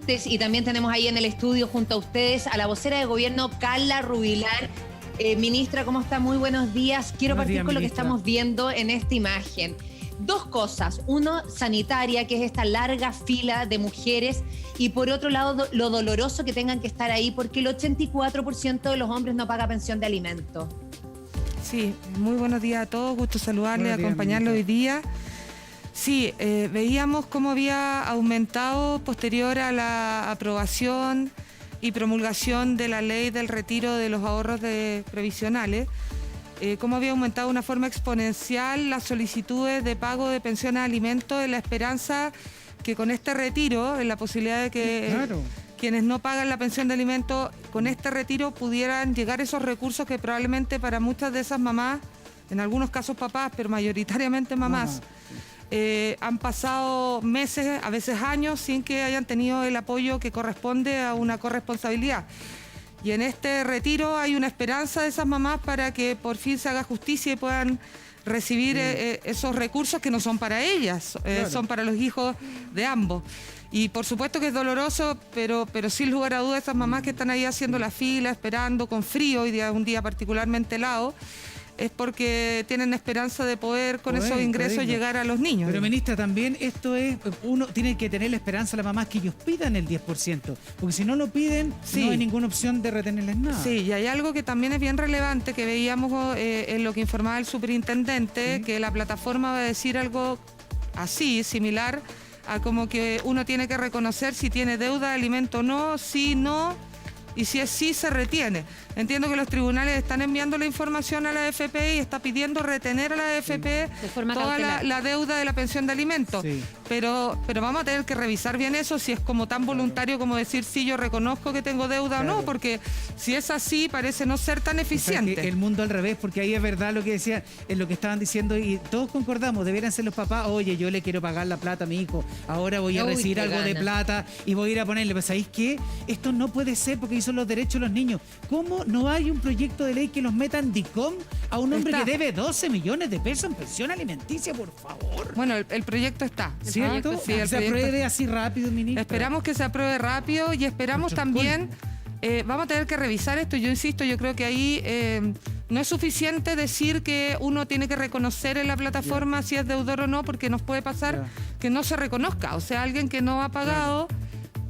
antes, y también tenemos ahí en el estudio junto a ustedes a la vocera de gobierno, Carla Rubilar. Ministra, ¿cómo está? Muy buenos días. Quiero partir con lo que estamos viendo en esta imagen. Dos cosas. Uno, sanitaria, que es esta larga fila de mujeres, y por otro lado, lo doloroso que tengan que estar ahí, porque el 84% de los hombres no paga pensión de alimento. Sí, muy buenos días a todos. Gusto saludarles, acompañarlo hoy día. Sí, veíamos cómo había aumentado posterior a la aprobación y promulgación de la ley del retiro de los ahorros previsionales, cómo había aumentado de una forma exponencial las solicitudes de pago de pensiones de alimentos, en la esperanza que con este retiro, en la posibilidad de que quienes no pagan la pensión de alimentos, con este retiro pudieran llegar esos recursos que probablemente para muchas de esas mamás, en algunos casos papás, pero mayoritariamente mamás, han pasado meses, a veces años, sin que hayan tenido el apoyo que corresponde a una corresponsabilidad. Y en este retiro hay una esperanza de esas mamás para que por fin se haga justicia y puedan recibir esos recursos que no son para ellas, son para los hijos de ambos. Y por supuesto que es doloroso, pero sin lugar a dudas esas mamás que están ahí haciendo la fila, esperando con frío, hoy día un día particularmente helado, es porque tienen esperanza de poder con esos ingresos llegar a los niños. Pero ministra, también esto es, uno tiene que tener la esperanza, las mamás, que ellos pidan el 10%, porque si no lo piden, no hay ninguna opción de retenerles nada. Sí, y hay algo que también es bien relevante, que veíamos en lo que informaba el superintendente, que la plataforma va a decir algo así, similar a como que uno tiene que reconocer si tiene deuda de alimento o no, si no, y si es sí, se retiene. Entiendo que los tribunales están enviando la información a la AFP y está pidiendo retener a la AFP toda la deuda de la pensión de alimentos. Pero vamos a tener que revisar bien eso, si es como tan voluntario como decir sí, yo reconozco que tengo deuda o no, porque si es así parece no ser tan eficiente. O sea, el mundo al revés, porque ahí es verdad lo que decían, es lo que estaban diciendo y todos concordamos, deberían ser los papás, oye, yo le quiero pagar la plata a mi hijo, ahora voy a recibir algo de plata y voy a ir a ponerle, pues ¿sabéis qué? Esto no puede ser porque son los derechos de los niños. ¿Cómo no hay un proyecto de ley que los meta en DICOM a un hombre que debe 12 millones de pesos en pensión alimenticia, por favor? Bueno, el proyecto está. ¿Cierto? Sí, se apruebe así rápido, ministro. Esperamos que se apruebe rápido y esperamos también, vamos a tener que revisar esto, yo insisto, yo creo que ahí no es suficiente decir que uno tiene que reconocer en la plataforma si es deudor o no, porque nos puede pasar que no se reconozca, o sea, alguien que no ha pagado,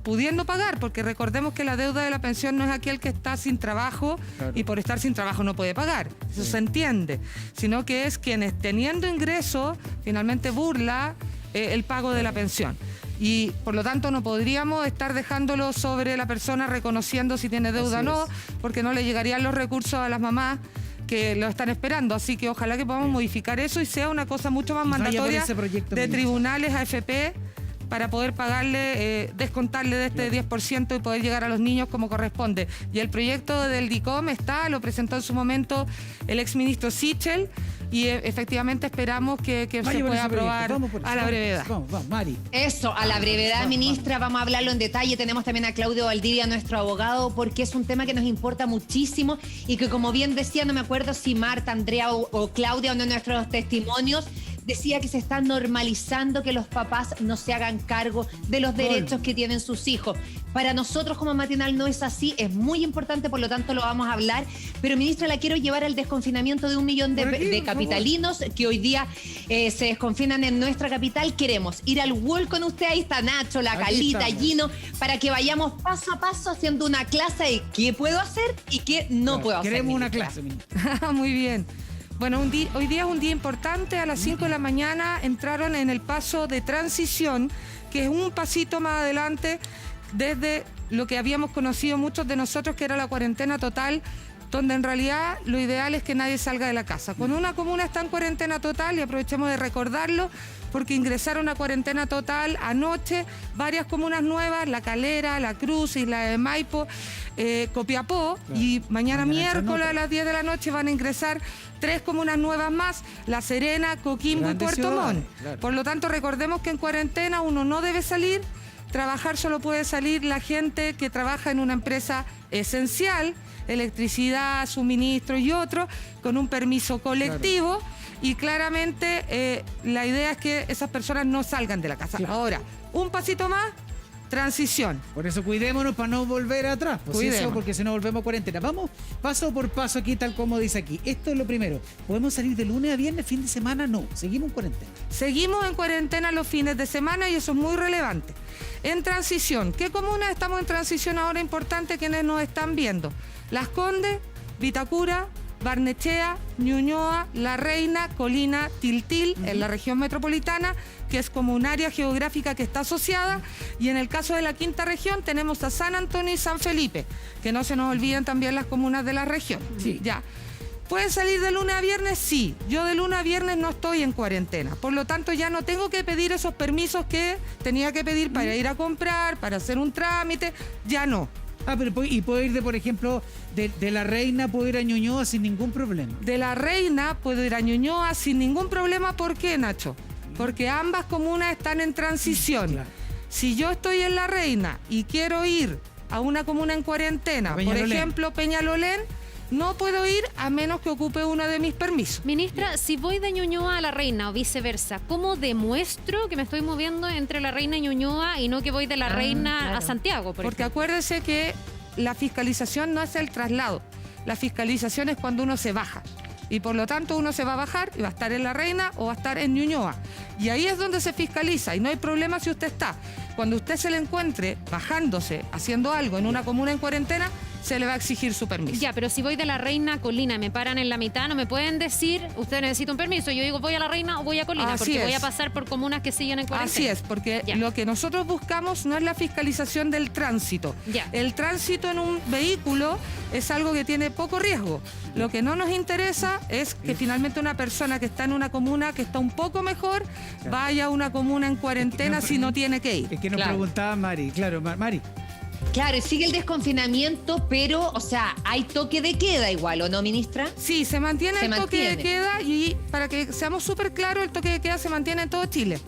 pudiendo pagar, porque recordemos que la deuda de la pensión no es aquel que está sin trabajo y por estar sin trabajo no puede pagar, eso se entiende, sino que es quienes teniendo ingresos finalmente burla el pago de la pensión. Y por lo tanto no podríamos estar dejándolo sobre la persona reconociendo si tiene deuda o no, porque no le llegarían los recursos a las mamás que lo están esperando. Así que ojalá que podamos modificar eso y sea una cosa mucho más mandatoria de tribunales, AFP, para poder pagarle, descontarle de este 10% y poder llegar a los niños como corresponde. Y el proyecto del DICOM lo presentó en su momento el exministro Sichel, y efectivamente esperamos que se pueda aprobar a la brevedad. Vamos, Mari. Eso, a la brevedad, ministra, vamos a hablarlo en detalle. Tenemos también a Claudio Valdivia, nuestro abogado, porque es un tema que nos importa muchísimo y que, como bien decía, no me acuerdo si Marta, Andrea o Claudia, uno de nuestros testimonios, decía que se está normalizando que los papás no se hagan cargo de los derechos que tienen sus hijos. Para nosotros como Matinal no es así, es muy importante, por lo tanto lo vamos a hablar. Pero, ministra, la quiero llevar al desconfinamiento de 1 millón de capitalinos que hoy día se desconfinan en nuestra capital. Queremos ir al Wall con usted, ahí está Nacho, la Calita, Gino, para que vayamos paso a paso haciendo una clase de qué puedo hacer y qué no puedo hacer. Queremos una clase, ministra. Muy bien. Bueno, hoy día es un día importante. A las 5 de la mañana entraron en el paso de transición, que es un pasito más adelante desde lo que habíamos conocido muchos de nosotros, que era la cuarentena total, donde en realidad lo ideal es que nadie salga de la casa. Cuando una comuna está en cuarentena total, y aprovechemos de recordarlo, porque ingresaron a cuarentena total anoche varias comunas nuevas, La Calera, La Cruz, Isla de Maipo, Copiapó, y mañana miércoles a las 10 de la noche van a ingresar 3 comunas nuevas más, La Serena, Coquimbo y Puerto Montt. Por lo tanto, recordemos que en cuarentena uno no debe salir. Trabajar solo puede salir la gente que trabaja en una empresa esencial, electricidad, suministro y otros, con un permiso colectivo. Y claramente la idea es que esas personas no salgan de la casa. Ahora, un pasito más, transición. Por eso cuidémonos para no volver atrás. Pues eso, porque si no volvemos a cuarentena. Vamos paso por paso aquí, tal como dice aquí. Esto es lo primero. ¿Podemos salir de lunes a viernes, fin de semana? No. Seguimos en cuarentena. Seguimos en cuarentena los fines de semana y eso es muy relevante. En transición, ¿qué comunas estamos en transición ahora importante quienes nos están viendo? Las Condes, Vitacura, Barnechea, Ñuñoa, La Reina, Colina, Tiltil, en la región metropolitana, que es como un área geográfica que está asociada, y en el caso de la quinta región tenemos a San Antonio y San Felipe, que no se nos olviden también las comunas de la región. Sí. Ya. ¿Pueden salir de lunes a viernes? Sí. Yo de lunes a viernes no estoy en cuarentena. Por lo tanto, ya no tengo que pedir esos permisos que tenía que pedir para ir a comprar, para hacer un trámite. Ya no. Pero y puedo ir de, por ejemplo, de La Reina, puedo ir a Ñuñoa sin ningún problema. De La Reina puedo ir a Ñuñoa sin ningún problema. ¿Por qué, Nacho? Porque ambas comunas están en transición. Claro. Si yo estoy en La Reina y quiero ir a una comuna en cuarentena, por ejemplo, Peñalolén, no puedo ir a menos que ocupe uno de mis permisos. Ministra, si voy de Ñuñoa a La Reina o viceversa, ¿cómo demuestro que me estoy moviendo entre La Reina y Ñuñoa y no que voy de La Reina a Santiago, por Porque ejemplo? acuérdese que la fiscalización no es el traslado. La fiscalización es cuando uno se baja. Y por lo tanto uno se va a bajar y va a estar en La Reina o va a estar en Ñuñoa. Y ahí es donde se fiscaliza y no hay problema si usted está. Cuando usted se le encuentre bajándose, haciendo algo en una comuna en cuarentena, se le va a exigir su permiso. Ya, pero si voy de La Reina a Colina y me paran en la mitad, no me pueden decir, usted necesita un permiso. Yo digo, voy a La Reina o voy a Colina, porque voy a pasar por comunas que siguen en cuarentena. Así es, porque lo que nosotros buscamos no es la fiscalización del tránsito. Ya. El tránsito en un vehículo es algo que tiene poco riesgo. Lo que no nos interesa es que finalmente una persona que está en una comuna que está un poco mejor vaya a una comuna en cuarentena si no tiene que ir. Es que nos preguntaba Mari. Claro, Mari. Claro, sigue el desconfinamiento, pero, o sea, hay toque de queda igual, ¿o no, ministra? Sí, se mantiene el toque de queda y para que seamos súper claros, el toque de queda se mantiene en todo Chile.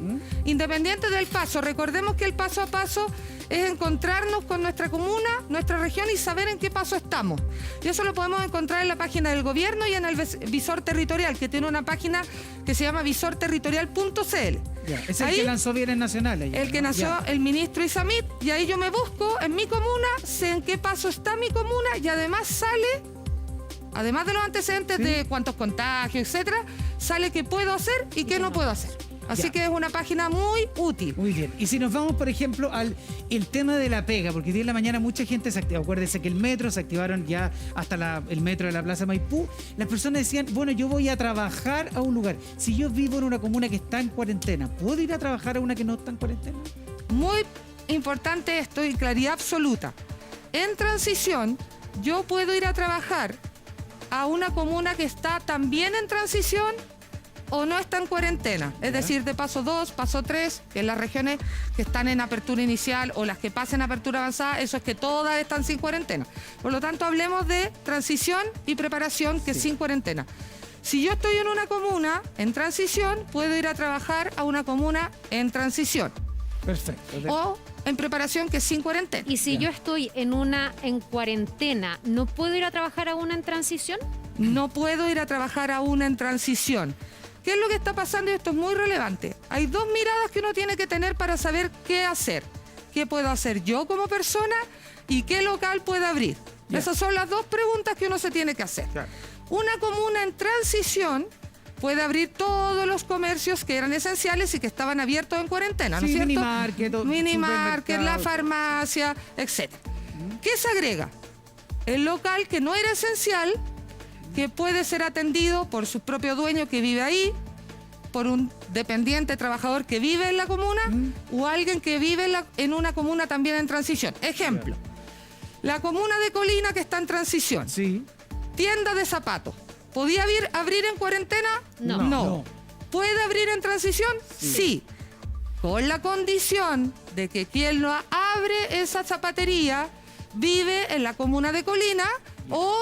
Independiente del paso, recordemos que el paso a paso es encontrarnos con nuestra comuna, nuestra región y saber en qué paso estamos. Y eso lo podemos encontrar en la página del gobierno y en el visor territorial, que tiene una página que se llama visorterritorial.cl. Es el que lanzó Bienes Nacionales. El que nació el ministro Isamit, y ahí yo me busco en mi comuna, sé en qué paso está mi comuna y además sale, además de los antecedentes de cuántos contagios, etcétera, sale qué puedo hacer y qué no puedo hacer. Así que es una página muy útil. Muy bien. Y si nos vamos, por ejemplo, el tema de la pega, porque hoy en la mañana mucha gente se activó. Acuérdense que el metro se activaron ya hasta el metro de la Plaza Maipú. Las personas decían, bueno, yo voy a trabajar a un lugar. Si yo vivo en una comuna que está en cuarentena, ¿puedo ir a trabajar a una que no está en cuarentena? Muy importante esto y claridad absoluta. En transición, yo puedo ir a trabajar a una comuna que está también en transición o no está en cuarentena, es decir, de paso 2, paso 3, que en las regiones que están en apertura inicial o las que pasen a apertura avanzada, eso es que todas están sin cuarentena. Por lo tanto, hablemos de transición y preparación, que es sin cuarentena. Si yo estoy en una comuna en transición, puedo ir a trabajar a una comuna en transición. Perfecto. O en preparación, que es sin cuarentena. Y si yo estoy en cuarentena, ¿no puedo ir a trabajar a una en transición? No puedo ir a trabajar a una en transición. ¿Qué es lo que está pasando? Y esto es muy relevante. Hay dos miradas que uno tiene que tener para saber qué hacer. ¿Qué puedo hacer yo como persona y qué local puedo abrir? Esas son las dos preguntas que uno se tiene que hacer. Una comuna en transición puede abrir todos los comercios que eran esenciales y que estaban abiertos en cuarentena, ¿no es cierto? Minimarket, la farmacia, etc. ¿Qué se agrega? El local que no era esencial, que puede ser atendido por su propio dueño que vive ahí, por un dependiente trabajador que vive en la comuna o alguien que vive en una comuna también en transición. Ejemplo, la comuna de Colina que está en transición. Sí. Tienda de zapatos. ¿Podía abrir en cuarentena? No. ¿Puede abrir en transición? Sí. Con la condición de que quien lo abre esa zapatería vive en la comuna de Colina o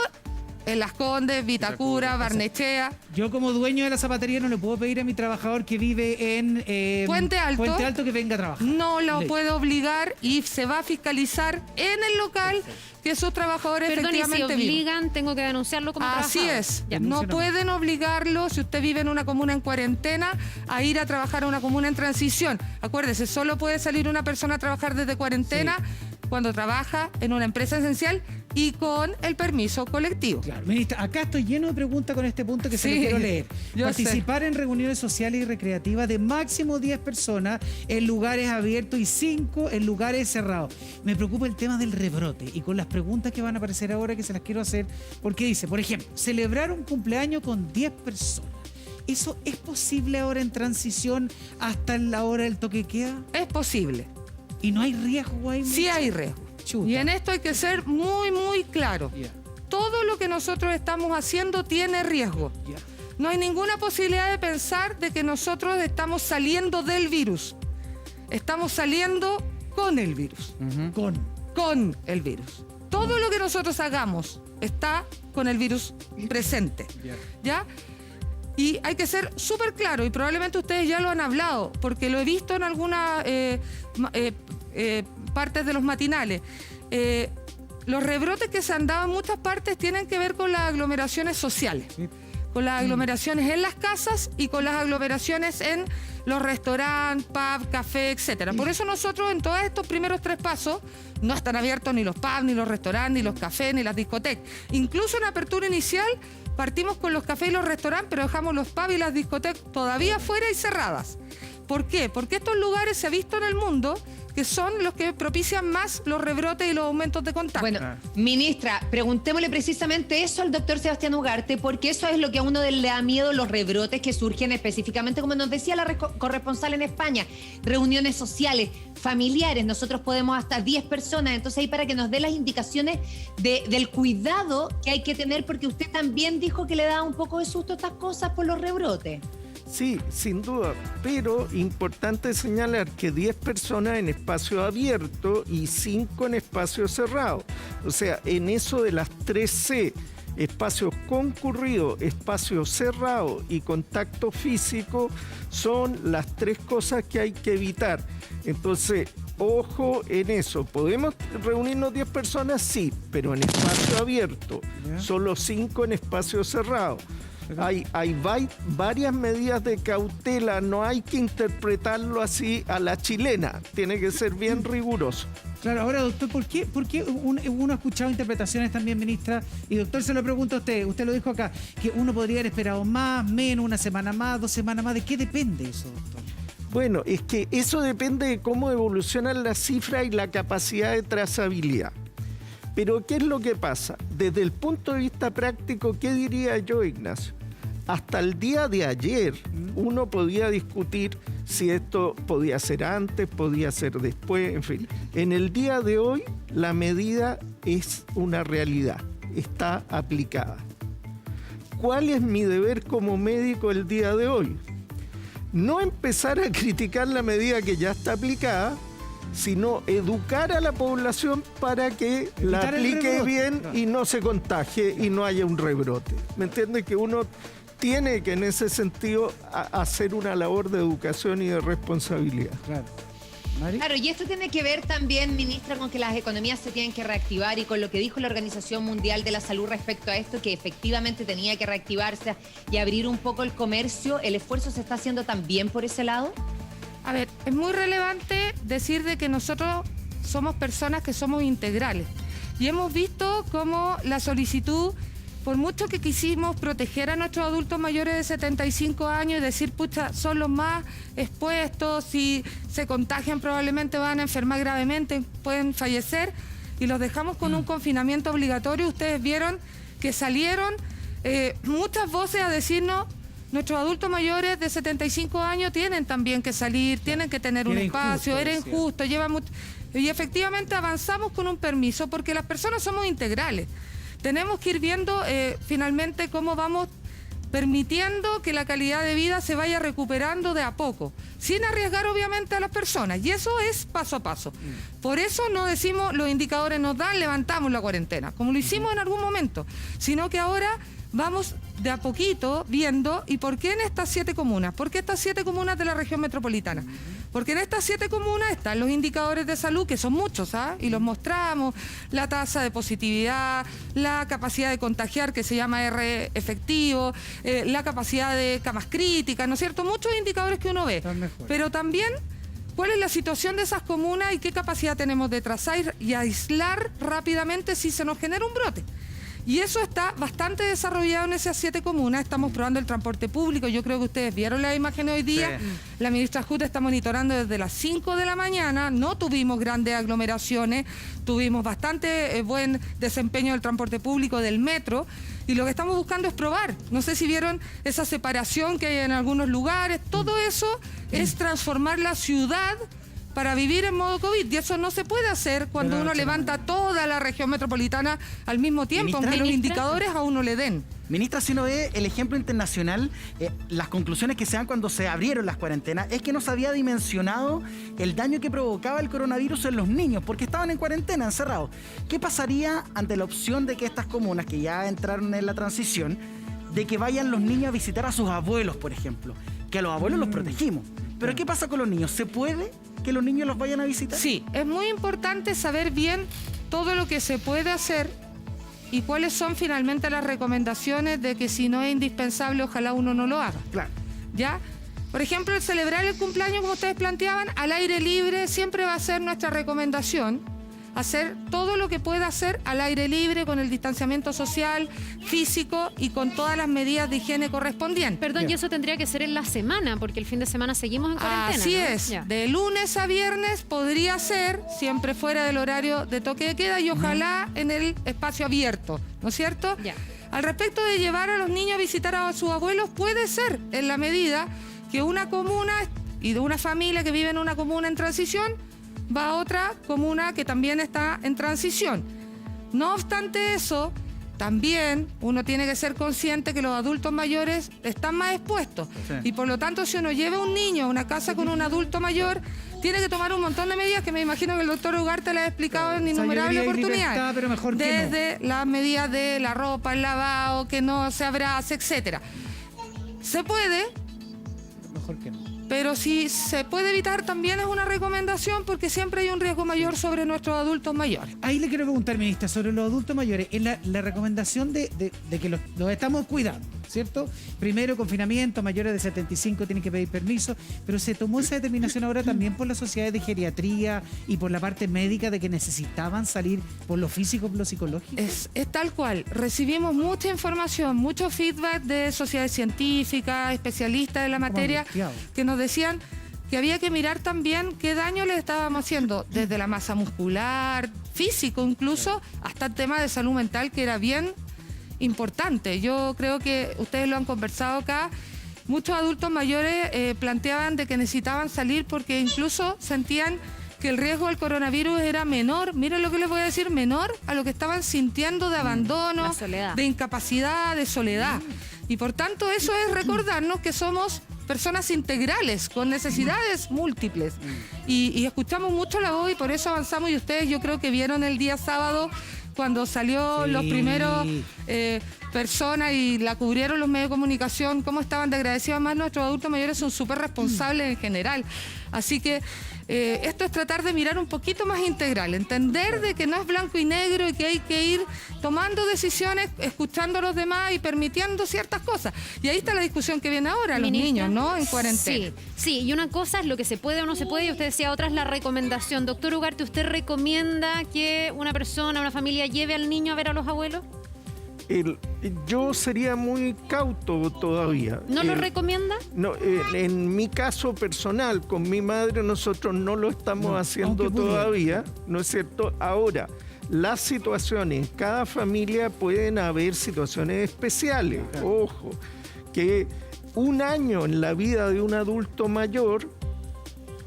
en Las Condes, Vitacura, Barnechea. Yo como dueño de la zapatería no le puedo pedir a mi trabajador que vive en Puente Alto que venga a trabajar. No lo puede obligar y se va a fiscalizar en el local que sus trabajadores efectivamente si obligan, tengo que denunciarlo como Así trabajador. es. Ya. No pueden obligarlo, si usted vive en una comuna en cuarentena, a ir a trabajar a una comuna en transición. Acuérdese, solo puede salir una persona a trabajar desde cuarentena cuando trabaja en una empresa esencial y con el permiso colectivo. Claro, ministra, acá estoy lleno de preguntas con este punto que se lo quiero leer. Participar en reuniones sociales y recreativas de máximo 10 personas en lugares abiertos y 5 en lugares cerrados. Me preocupa el tema del rebrote y con las preguntas que van a aparecer ahora que se las quiero hacer, porque dice, por ejemplo, celebrar un cumpleaños con 10 personas. ¿Eso es posible ahora en transición hasta la hora del toque de queda? Es posible. ¿Y no hay riesgo ahí? Sí hay riesgo. Chuta. Y en esto hay que ser muy, muy claro. Yeah. Todo lo que nosotros estamos haciendo tiene riesgo. Yeah. No hay ninguna posibilidad de pensar de que nosotros estamos saliendo del virus. Estamos saliendo con el virus. Con el virus. Todo lo que nosotros hagamos está con el virus presente. ¿Ya? Y hay que ser súper claro, y probablemente ustedes ya lo han hablado, porque lo he visto en algunas partes de los matinales. Los rebrotes que se han dado en muchas partes tienen que ver con las aglomeraciones sociales, con las aglomeraciones en las casas y con las aglomeraciones en los restaurantes, pub, café, etcétera. Por eso nosotros en todos estos primeros 3 pasos no están abiertos ni los pubs, ni los restaurantes, ni los cafés, ni las discotecas. Incluso en apertura inicial partimos con los cafés y los restaurantes, pero dejamos los pubs y las discotecas todavía fuera y cerradas. ¿Por qué? Porque estos lugares se ha visto en el mundo que son los que propician más los rebrotes y los aumentos de contagio. Bueno, ministra, preguntémosle precisamente eso al doctor Sebastián Ugarte, porque eso es lo que a uno le da miedo, los rebrotes que surgen específicamente, como nos decía la corresponsal en España, reuniones sociales, familiares, nosotros podemos hasta 10 personas, entonces ahí para que nos dé las indicaciones del cuidado que hay que tener, porque usted también dijo que le da un poco de susto a estas cosas por los rebrotes. Sí, sin duda, pero importante señalar que 10 personas en espacio abierto y 5 en espacio cerrado. O sea, en eso de las 3C, espacios concurridos, espacio cerrado y contacto físico, son las 3 cosas que hay que evitar. Entonces, ojo en eso. ¿Podemos reunirnos 10 personas? Sí, pero en espacio abierto, solo 5 en espacio cerrado. Hay varias medidas de cautela, no hay que interpretarlo así a la chilena, tiene que ser bien riguroso. Claro, ahora doctor, ¿por qué uno ha escuchado interpretaciones también, ministra? Y doctor, se lo pregunto a usted lo dijo acá, que uno podría haber esperado más, menos, 1 semana más, 2 semanas más, ¿de qué depende eso, doctor? Bueno, es que eso depende de cómo evolucionan las cifras y la capacidad de trazabilidad. Pero ¿qué es lo que pasa? Desde el punto de vista práctico, ¿qué diría yo, Ignacio? Hasta el día de ayer uno podía discutir si esto podía ser antes, podía ser después, en fin. En el día de hoy la medida es una realidad, está aplicada. ¿Cuál es mi deber como médico el día de hoy? No empezar a criticar la medida que ya está aplicada, sino educar a la población para que la aplique bien y no se contagie y no haya un rebrote. ¿Me entiendes? Que uno tiene que en ese sentido hacer una labor de educación y de responsabilidad. Claro. ¿Mari? Claro, y esto tiene que ver también, ministra, con que las economías se tienen que reactivar y con lo que dijo la Organización Mundial de la Salud respecto a esto, que efectivamente tenía que reactivarse y abrir un poco el comercio. ¿El esfuerzo se está haciendo también por ese lado? A ver, es muy relevante decir de que nosotros somos personas que somos integrales. Y hemos visto cómo la solicitud, por mucho que quisimos proteger a nuestros adultos mayores de 75 años y decir, pucha, son los más expuestos, si se contagian probablemente van a enfermar gravemente, pueden fallecer, y los dejamos con un confinamiento obligatorio. Ustedes vieron que salieron muchas voces a decirnos, nuestros adultos mayores de 75 años tienen también que salir, tienen que tener un espacio, era injusto, lleva mucho. Y efectivamente avanzamos con un permiso porque las personas somos integrales. Tenemos que ir viendo finalmente cómo vamos permitiendo que la calidad de vida se vaya recuperando de a poco, sin arriesgar obviamente a las personas. Y eso es paso a paso. Por eso no decimos los indicadores nos dan, levantamos la cuarentena, como lo hicimos en algún momento, sino que ahora vamos de a poquito viendo. ¿Y por qué en estas 7 comunas? ¿Por qué estas 7 comunas de la región metropolitana? Porque en estas 7 comunas están los indicadores de salud, que son muchos, ¿ah? Y los mostramos: la tasa de positividad, la capacidad de contagiar, que se llama R efectivo, la capacidad de camas críticas, ¿no es cierto? Muchos indicadores que uno ve. Pero también, ¿cuál es la situación de esas comunas y qué capacidad tenemos de trazar y aislar rápidamente si se nos genera un brote? Y eso está bastante desarrollado en esas 7 comunas. Estamos probando el transporte público. Yo creo que ustedes vieron las imágenes hoy día. Sí. La ministra Jut está monitorando desde las 5 de la mañana. No tuvimos grandes aglomeraciones. Tuvimos bastante buen desempeño del transporte público, del metro. Y lo que estamos buscando es probar. No sé si vieron esa separación que hay en algunos lugares. Todo eso es transformar la ciudad para vivir en modo COVID, y eso no se puede hacer cuando uno levanta toda la región metropolitana al mismo tiempo, aunque los indicadores a uno le den. Ministra, si uno ve el ejemplo internacional, las conclusiones que se dan cuando se abrieron las cuarentenas es que no se había dimensionado el daño que provocaba el coronavirus en los niños, porque estaban en cuarentena, encerrados. ¿Qué pasaría ante la opción de que estas comunas, que ya entraron en la transición, de que vayan los niños a visitar a sus abuelos, por ejemplo? Que a los abuelos los protegimos. Pero ¿qué pasa con los niños? ¿Se puede que los niños los vayan a visitar? Sí, es muy importante saber bien todo lo que se puede hacer y cuáles son finalmente las recomendaciones de que si no es indispensable, ojalá uno no lo haga. Claro. ¿Ya? Por ejemplo, el celebrar el cumpleaños, como ustedes planteaban, al aire libre siempre va a ser nuestra recomendación. Hacer todo lo que pueda hacer al aire libre, con el distanciamiento social, físico y con todas las medidas de higiene correspondientes. Perdón, y eso tendría que ser en la semana, porque el fin de semana seguimos en cuarentena. Así ¿no? es. Ya. De lunes a viernes podría ser, siempre fuera del horario de toque de queda y ojalá en el espacio abierto, ¿no es cierto? Ya. Al respecto de llevar a los niños a visitar a sus abuelos, puede ser en la medida que una comuna y de una familia que vive en una comuna en transición va a otra comuna que también está en transición. No obstante eso, también uno tiene que ser consciente que los adultos mayores están más expuestos. Sí. Y por lo tanto, si uno lleva un niño a una casa con un adulto mayor, tiene que tomar un montón de medidas que me imagino que el doctor Ugarte le ha explicado en innumerables oportunidades. Pero mejor desde las medidas de la ropa, el lavado, que no se abrace, etcétera. Se puede. Mejor que no. Pero si se puede evitar, también es una recomendación, porque siempre hay un riesgo mayor sobre nuestros adultos mayores. Ahí le quiero preguntar, ministra, sobre los adultos mayores. Es la recomendación de que los estamos cuidando, ¿cierto? Primero, confinamiento, mayores de 75 tienen que pedir permiso, pero se tomó esa determinación ahora también por las sociedades de geriatría y por la parte médica de que necesitaban salir por lo físico, por lo psicológico. Es tal cual. Recibimos mucha información, mucho feedback de sociedades científicas, especialistas en la materia, que nos decían que había que mirar también qué daño le estábamos haciendo, desde la masa muscular, físico incluso, hasta el tema de salud mental, que era bien importante. Yo creo que ustedes lo han conversado acá. Muchos adultos mayores planteaban de que necesitaban salir porque incluso sentían que el riesgo del coronavirus era menor, miren lo que les voy a decir, menor a lo que estaban sintiendo de abandono, de incapacidad, de soledad. Y por tanto eso es recordarnos que somos personas integrales, con necesidades múltiples. Y escuchamos mucho la voz y por eso avanzamos, y ustedes yo creo que vieron el día sábado cuando salió los primeros personas y la cubrieron los medios de comunicación, cómo estaban de agradecidos. Además, nuestros adultos mayores son súper responsables en general. Así que esto es tratar de mirar un poquito más integral, entender de que no es blanco y negro y que hay que ir tomando decisiones, escuchando a los demás y permitiendo ciertas cosas. Y ahí está la discusión que viene ahora, los niños, ¿no? En cuarentena. Sí, y una cosa es lo que se puede o no se puede, y usted decía, otra es la recomendación. Doctor Ugarte, ¿usted recomienda que una persona, una familia lleve al niño a ver a los abuelos? Yo sería muy cauto todavía. ¿No lo recomienda? No, en mi caso personal, con mi madre, nosotros no lo estamos haciendo todavía, ¿no es cierto? Ahora, las situaciones, cada familia pueden haber situaciones especiales. Ojo, que un año en la vida de un adulto mayor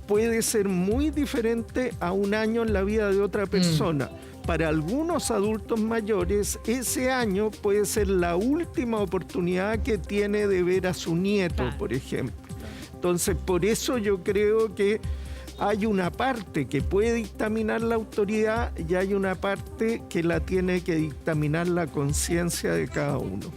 puede ser muy diferente a un año en la vida de otra persona. Para algunos adultos mayores, ese año puede ser la última oportunidad que tiene de ver a su nieto, por ejemplo. Entonces, por eso yo creo que hay una parte que puede dictaminar la autoridad y hay una parte que la tiene que dictaminar la conciencia de cada uno.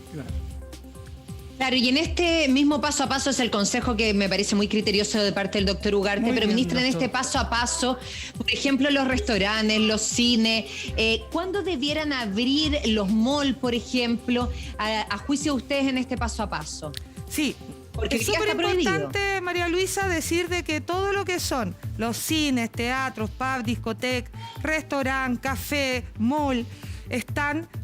Claro, y en este mismo paso a paso es el consejo que me parece muy criterioso de parte del doctor Ugarte, Muy pero bien, ministra, en doctor. este paso a paso, por ejemplo, los restaurantes, los cines, ¿cuándo debieran abrir los malls, por ejemplo, a juicio de ustedes en este paso a paso? Sí, Porque es ya está súper prohibido. importante, María Luisa, decir de que todo lo que son los cines, teatros, pubs, discotecas, restaurante, café, mall,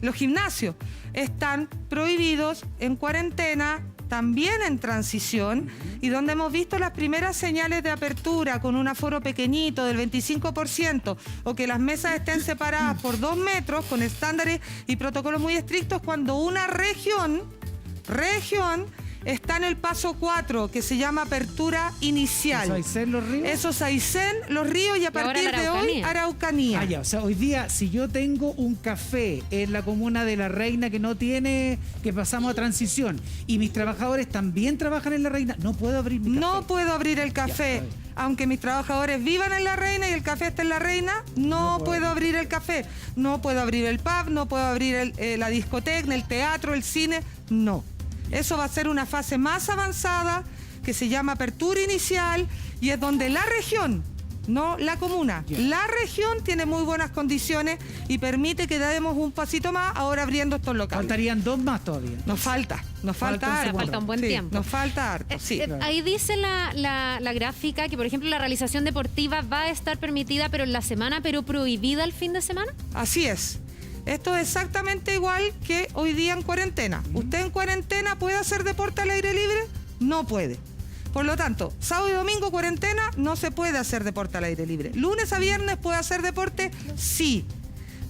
los gimnasios, están prohibidos en cuarentena, también en transición, y donde hemos visto las primeras señales de apertura con un aforo pequeñito del 25% o que las mesas estén separadas por 2 metros con estándares y protocolos muy estrictos, cuando una región está en el paso 4, que se llama apertura inicial. ¿Eso Aysén, los ríos? Eso es Aysén, los ríos, y a ahora partir la de hoy, Araucanía. Ah, ya, o sea, hoy día, si yo tengo un café en la comuna de La Reina que pasamos a transición, y mis trabajadores también trabajan en La Reina, no puedo abrir mi café. No puedo abrir el café. está bien. Aunque mis trabajadores vivan en La Reina y el café esté en La Reina, no puedo abrir el café. No puedo abrir el pub, no puedo abrir la discoteca, el teatro, el cine, no. Eso va a ser una fase más avanzada que se llama apertura inicial, y es donde la región, no la comuna, la región tiene muy buenas condiciones y permite que demos un pasito más ahora abriendo estos locales. Faltarían 2 más todavía. Nos falta Falta harto. falta un buen Sí, tiempo. Nos falta harto, sí. Ahí dice la gráfica que, por ejemplo, la realización deportiva va a estar permitida pero en la semana, pero prohibida el fin de semana. Así es. Esto es exactamente igual que hoy día en cuarentena. ¿Usted en cuarentena puede hacer deporte al aire libre? No puede. Por lo tanto, sábado y domingo cuarentena, no se puede hacer deporte al aire libre. Lunes a viernes puede hacer deporte, sí.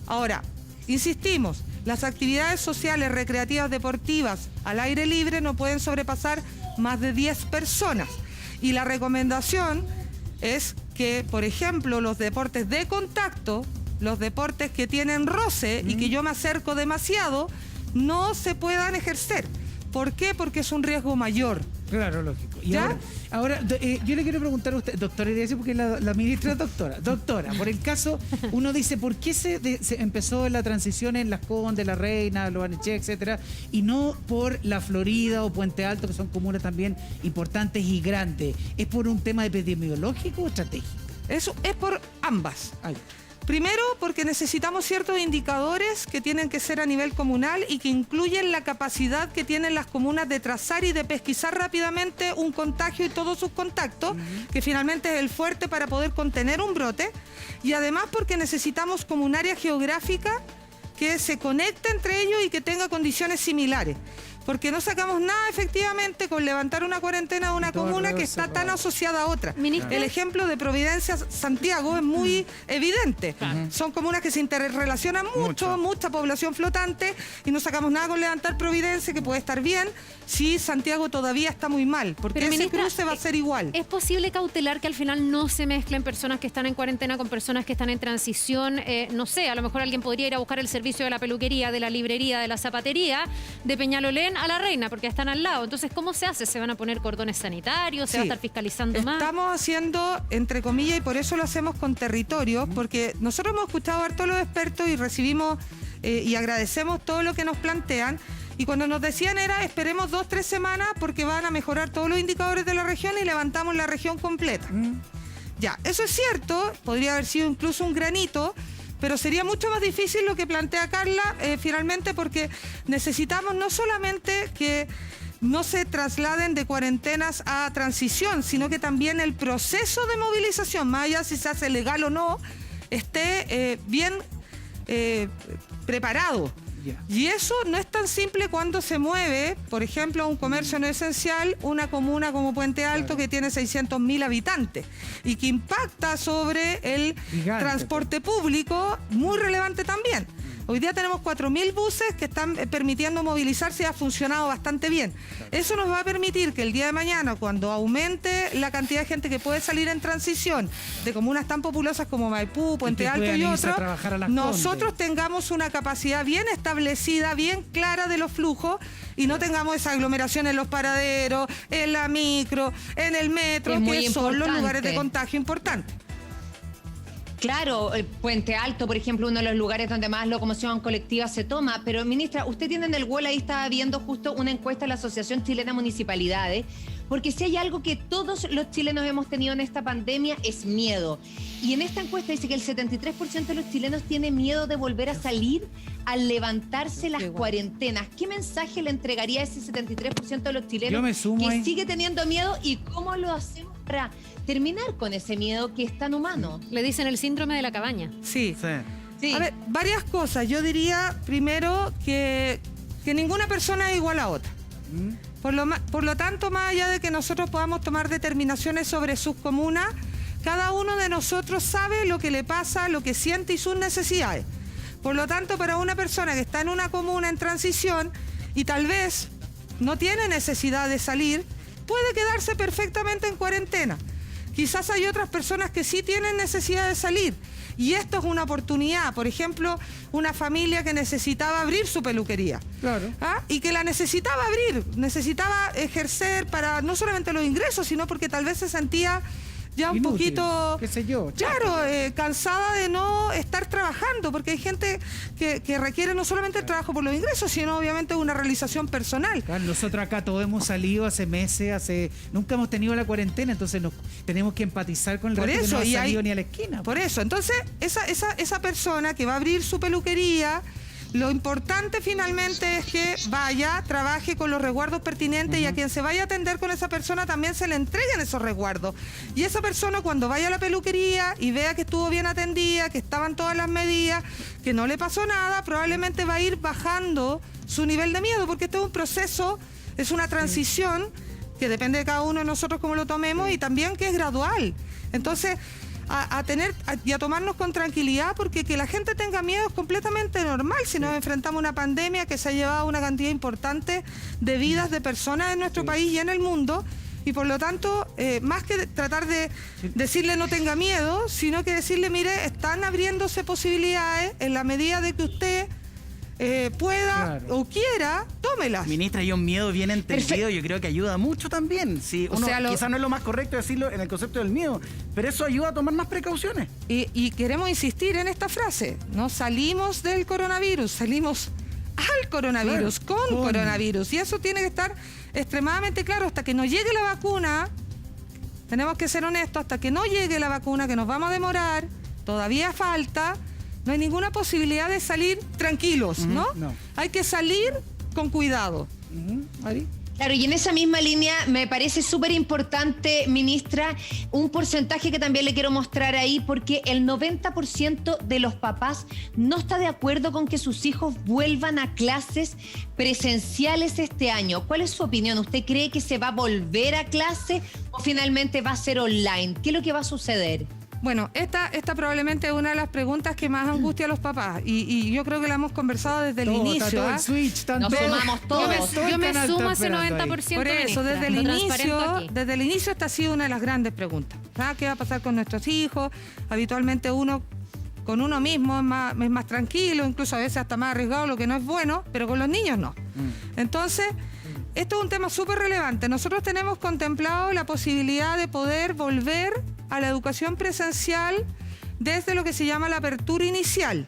Ahora, insistimos, las actividades sociales, recreativas, deportivas al aire libre no pueden sobrepasar más de 10 personas. Y la recomendación es que, por ejemplo, los deportes de contacto, los deportes que tienen roce y que yo me acerco demasiado, no se puedan ejercer. ¿Por qué? Porque es un riesgo mayor. Claro, lógico. Y ¿Ya? ahora yo le quiero preguntar a usted, doctora, y decir porque la ministra es doctora. Doctora, por el caso, uno dice, ¿por qué se empezó la transición en Las Condes, La Reina, Loaneche, etcétera, y no por La Florida o Puente Alto, que son comunas también importantes y grandes? ¿Es por un tema epidemiológico o estratégico? Eso es por ambas. Ay, Primero, porque necesitamos ciertos indicadores que tienen que ser a nivel comunal y que incluyen la capacidad que tienen las comunas de trazar y de pesquisar rápidamente un contagio y todos sus contactos, que finalmente es el fuerte para poder contener un brote. Y además porque necesitamos como un área geográfica que se conecte entre ellos y que tenga condiciones similares. Porque no sacamos nada efectivamente con levantar una cuarentena de una todo comuna que alrededor está tan cerrado. asociada a otra. Ministra. El ejemplo de Providencia, Santiago, es muy evidente. Son comunas que se interrelacionan mucho, mucha población flotante, y no sacamos nada con levantar Providencia, que puede estar bien, si Santiago todavía está muy mal, porque Pero, ese ministra, cruce va a ser igual. ¿Es posible cautelar que al final no se mezclen personas que están en cuarentena con personas que están en transición? No sé, a lo mejor alguien podría ir a buscar el servicio de la peluquería, de la librería, de la zapatería, de Peñalolén a La Reina, porque están al lado. Entonces, ¿cómo se hace? ¿Se van a poner cordones sanitarios? ¿Se va a Sí. estar fiscalizando más? Estamos haciendo, entre comillas, y por eso lo hacemos con territorios, porque nosotros hemos escuchado a todos los expertos y recibimos y agradecemos todo lo que nos plantean. Y cuando nos decían era, esperemos 2-3 semanas porque van a mejorar todos los indicadores de la región y levantamos la región completa. Ya, eso es cierto, podría haber sido incluso un granito, pero sería mucho más difícil lo que plantea Carla finalmente, porque necesitamos no solamente que no se trasladen de cuarentenas a transición, sino que también el proceso de movilización, más allá si se hace legal o no, esté bien preparado. ya. Y eso no es tan simple cuando se mueve, por ejemplo, a un comercio no esencial, una comuna como Puente Alto, que tiene 600.000 habitantes y que impacta sobre el Gigante, transporte público, muy relevante también. Hoy día tenemos 4.000 buses que están permitiendo movilizarse y ha funcionado bastante bien. Eso nos va a permitir que el día de mañana, cuando aumente la cantidad de gente que puede salir en transición de comunas tan populosas como Maipú, Puente Alto y otros, nosotros tengamos una capacidad bien establecida, bien clara de los flujos y no tengamos esa aglomeración en los paraderos, en la micro, en el metro, que son los lugares de contagio importantes. Claro, el Puente Alto, por ejemplo, uno de los lugares donde más locomoción colectiva se toma. Pero, ministra, usted tiene en el wall, ahí estaba viendo justo una encuesta de la Asociación Chilena de Municipalidades, porque si hay algo que todos los chilenos hemos tenido en esta pandemia es miedo. Y en esta encuesta dice que el 73% de los chilenos tiene miedo de volver a salir al levantarse las cuarentenas. ¿Qué mensaje le entregaría a ese 73% de los chilenos que sigue teniendo miedo y cómo lo hacemos para terminar con ese miedo que es tan humano? Le dicen el síndrome de la cabaña. Sí. A ver, varias cosas. Yo diría, primero, que ninguna persona es igual a otra. Por lo tanto, más allá de que nosotros podamos tomar determinaciones sobre sus comunas, cada uno de nosotros sabe lo que le pasa, lo que siente y sus necesidades. Por lo tanto, para una persona que está en una comuna en transición y tal vez no tiene necesidad de salir, puede quedarse perfectamente en cuarentena. Quizás hay otras personas que sí tienen necesidad de salir. Y esto es una oportunidad. Por ejemplo, una familia que necesitaba abrir su peluquería. Claro. Y que la necesitaba abrir, necesitaba ejercer para no solamente los ingresos, sino porque tal vez se sentía ya un poquito, qué sé yo, claro, cansada de no estar trabajando, porque hay gente que requiere no solamente el trabajo por los ingresos, sino obviamente una realización personal. Claro, nosotros acá todos hemos salido hace meses, nunca hemos tenido la cuarentena, entonces tenemos que empatizar con el resto que no ha salido ni a la esquina. Por eso, entonces esa persona que va a abrir su peluquería, lo importante finalmente es que vaya, trabaje con los resguardos pertinentes y a quien se vaya a atender con esa persona también se le entreguen esos resguardos. Y esa persona cuando vaya a la peluquería y vea que estuvo bien atendida, que estaban todas las medidas, que no le pasó nada, probablemente va a ir bajando su nivel de miedo, porque esto es un proceso, es una transición que depende de cada uno de nosotros cómo lo tomemos y también que es gradual. Entonces, a tomarnos con tranquilidad, porque que la gente tenga miedo es completamente normal si nos enfrentamos a una pandemia que se ha llevado una cantidad importante de vidas de personas en nuestro país y en el mundo, y por lo tanto, más que tratar de decirle no tenga miedo, sino que decirle, mire, están abriéndose posibilidades en la medida de que usted pueda o quiera, tómelas. Ministra, y un miedo bien entendido yo creo que ayuda mucho también. Sí, quizás no es lo más correcto decirlo en el concepto del miedo, pero eso ayuda a tomar más precauciones. Y queremos insistir en esta frase, no salimos del coronavirus, salimos al coronavirus, con coronavirus, y eso tiene que estar extremadamente claro. Hasta que no llegue la vacuna, tenemos que ser honestos, hasta que no llegue la vacuna, que nos vamos a demorar, todavía falta. No hay ninguna posibilidad de salir tranquilos, ¿no? Hay que salir con cuidado. ¿Ari? Claro, y en esa misma línea me parece súper importante, ministra, un porcentaje que también le quiero mostrar ahí, porque el 90% de los papás no está de acuerdo con que sus hijos vuelvan a clases presenciales este año. ¿Cuál es su opinión? ¿Usted cree que se va a volver a clase o finalmente va a ser online? ¿Qué es lo que va a suceder? Bueno, esta probablemente es una de las preguntas que más angustia a los papás y yo creo que la hemos conversado desde el inicio. Nos sumamos todos. Yo me sumo a ese 90%. Por eso, desde el inicio esta ha sido una de las grandes preguntas. ¿Qué va a pasar con nuestros hijos? Habitualmente uno con uno mismo es más tranquilo, incluso a veces hasta más arriesgado, lo que no es bueno, pero con los niños no. Entonces, esto es un tema súper relevante. Nosotros tenemos contemplado la posibilidad de poder volver a la educación presencial desde lo que se llama la apertura inicial,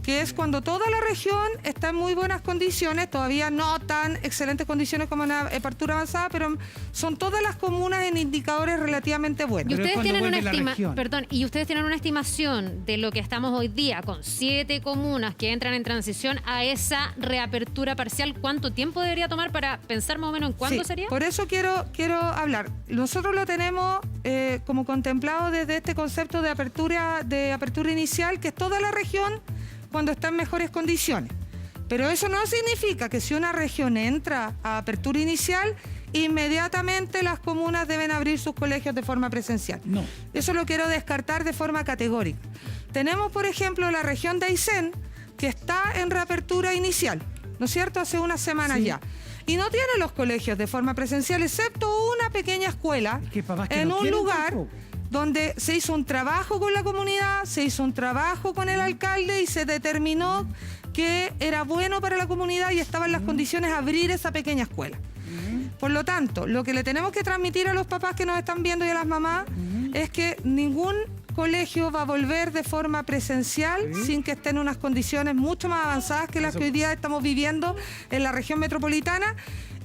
que es cuando toda la región está en muy buenas condiciones, todavía no tan excelentes condiciones como en la apertura avanzada, pero son todas las comunas en indicadores relativamente buenos. Y ustedes tienen una estimación de lo que estamos hoy día con 7 comunas que entran en transición a esa reapertura parcial. ¿Cuánto tiempo debería tomar para pensar más o menos en cuándo sería? Por eso quiero hablar. Nosotros lo tenemos como contemplado desde este concepto de apertura inicial, que es toda la región cuando está en mejores condiciones. Pero eso no significa que si una región entra a apertura inicial, inmediatamente las comunas deben abrir sus colegios de forma presencial. No. Eso lo quiero descartar de forma categórica. Tenemos, por ejemplo, la región de Aysén, que está en reapertura inicial, ¿no es cierto? Hace unas semanas ya. Y no tiene los colegios de forma presencial, excepto una pequeña escuela en un lugar donde se hizo un trabajo con la comunidad, se hizo un trabajo con el alcalde y se determinó que era bueno para la comunidad y estaban las condiciones de abrir esa pequeña escuela. Por lo tanto, lo que le tenemos que transmitir a los papás que nos están viendo y a las mamás es que ningún colegio va a volver de forma presencial sin que esté en unas condiciones mucho más avanzadas que las que hoy día estamos viviendo en la región metropolitana.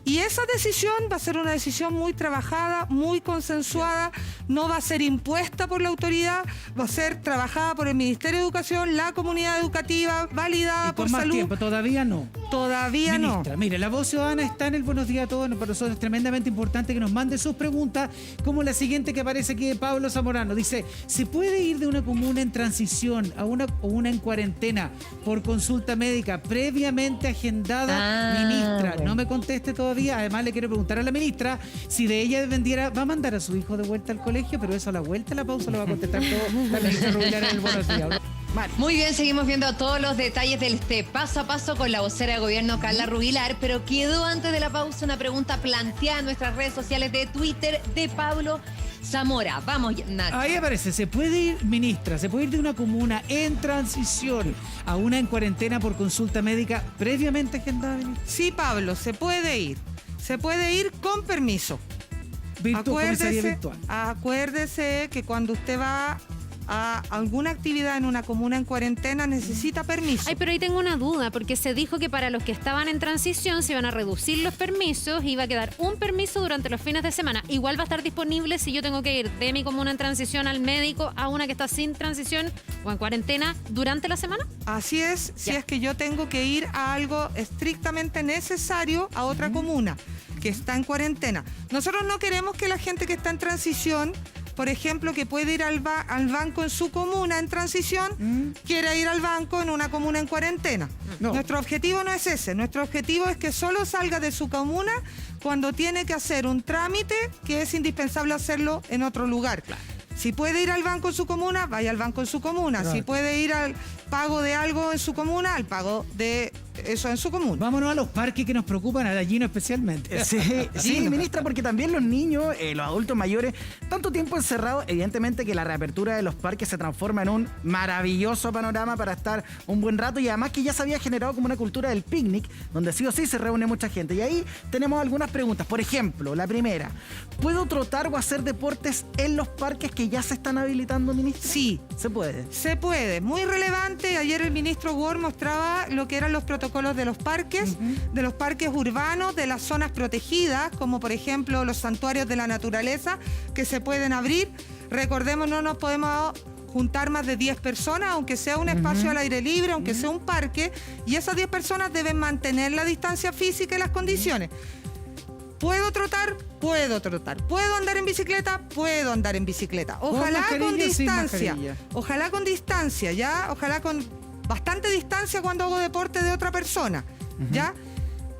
Y esa decisión va a ser una decisión muy trabajada, muy consensuada, no va a ser impuesta por la autoridad, va a ser trabajada por el Ministerio de Educación, la comunidad educativa, validada por más salud. Tiempo, todavía no. Todavía Ministra, mire, la voz ciudadana está en el Buenos Días a Todos. Para nosotros es tremendamente importante que nos mande sus preguntas, como la siguiente que aparece aquí de Pablo Zamorano. Dice, ¿se puede ir de una comuna en transición a una en cuarentena por consulta médica previamente agendada? Ministra, no me conteste todavía. Además, le quiero preguntar a la ministra si de ella dependiera, va a mandar a su hijo de vuelta al colegio, pero eso a la vuelta, a la pausa, lo va a contestar todo la ministra Rubilar en el Buenos Días. Muy bien, seguimos viendo todos los detalles del paso a paso con la vocera de gobierno Carla Rubilar, pero quedó antes de la pausa una pregunta planteada en nuestras redes sociales de Twitter de Pablo Zamora. Vamos, Nacho. Ahí aparece, ¿se puede ir, ministra, se puede ir de una comuna en transición a una en cuarentena por consulta médica previamente agendada, ministra? Sí, Pablo, se puede ir. Se puede ir con permiso. Comisaría virtual. Acuérdese que cuando usted va a alguna actividad en una comuna en cuarentena necesita permiso. Ay, pero ahí tengo una duda, porque se dijo que para los que estaban en transición se iban a reducir los permisos y iba a quedar un permiso durante los fines de semana. Igual va a estar disponible si yo tengo que ir de mi comuna en transición al médico a una que está sin transición o en cuarentena durante la semana. Así es, si es que yo tengo que ir a algo estrictamente necesario a otra comuna que está en cuarentena. Nosotros no queremos que la gente que está en transición, por ejemplo, que puede ir al banco en su comuna en transición, quiera ir al banco en una comuna en cuarentena. No. Nuestro objetivo no es ese. Nuestro objetivo es que solo salga de su comuna cuando tiene que hacer un trámite que es indispensable hacerlo en otro lugar. Claro. Si puede ir al banco en su comuna, vaya al banco en su comuna. Claro. Si puede ir al pago de algo en su comuna, al pago de eso en su comuna. Vámonos a los parques que nos preocupan, a Gallino especialmente. Sí, ministra, porque también los niños, los adultos mayores, tanto tiempo encerrados, evidentemente que la reapertura de los parques se transforma en un maravilloso panorama para estar un buen rato, y además que ya se había generado como una cultura del picnic, donde sí o sí se reúne mucha gente. Y ahí tenemos algunas preguntas. Por ejemplo, la primera, ¿puedo trotar o hacer deportes en los parques que ya se están habilitando, ministra? Sí. ¿Se puede? Se puede. Muy relevante. Ayer el ministro Ward mostraba lo que eran los protocolos de los parques urbanos, de las zonas protegidas, como por ejemplo los santuarios de la naturaleza, que se pueden abrir. Recordemos, no nos podemos juntar más de 10 personas, aunque sea un espacio al aire libre, aunque sea un parque, y esas 10 personas deben mantener la distancia física y las condiciones. ¿Puedo trotar? Puedo trotar. ¿Puedo andar en bicicleta? Puedo andar en bicicleta. Ojalá con distancia. Ojalá con distancia, ¿ya? Ojalá con bastante distancia cuando hago deporte de otra persona, ¿ya?